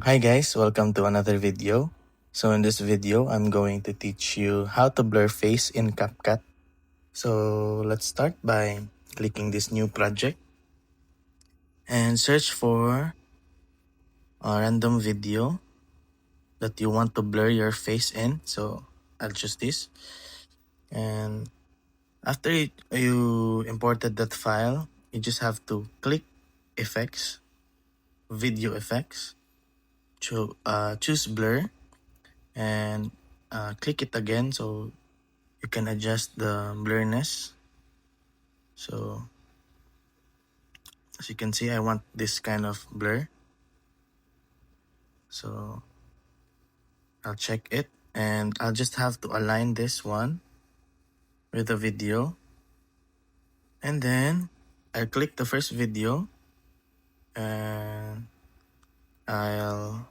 Hi guys, welcome to another video. So in this video, I'm going to teach you how to blur face in CapCut. So let's start by clicking this new project and search for a random video that you want to blur your face in. So I'll choose this. And after you imported that file, you just have to click Effects, Video Effects, choose Blur, and click it again so you can adjust the blurriness. So as you can see, I want this kind of blur. So I'll check it and I'll just have to align this one with the video. And then I'll click the first video and I'll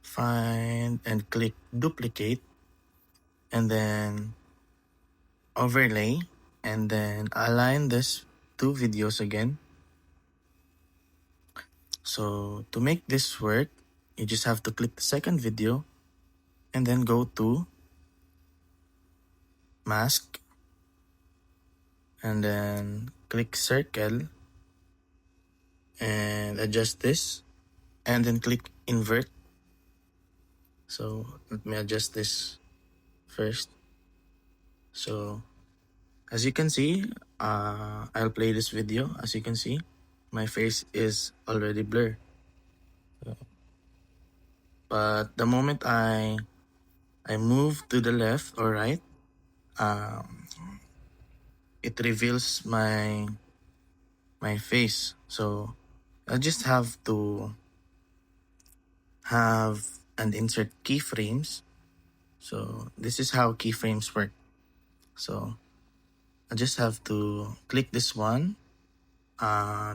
find and click duplicate and then overlay and then align this two videos again. So to make this work, you just have to click the second video and then go to mask and then click circle and adjust this and then click invert. So let me adjust this first. So as you can see, I'll play this video. As you can see, my face is already blurred. But the moment I move to the left or right, it reveals my face. So I just have to have and insert keyframes. So this is how keyframes work. So I just have to click this one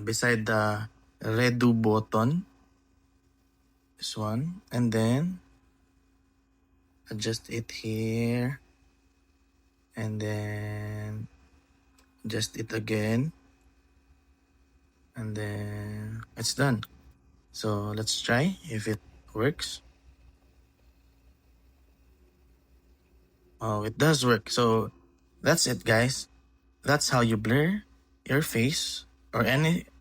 beside the redo button, this one, and then adjust it here and then adjust it again and then it's done. So let's try if it works. Oh, it does work. So that's it, guys. That's how you blur your face or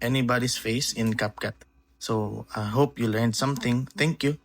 anybody's face in CapCut. So I hope you learned something. Thank you.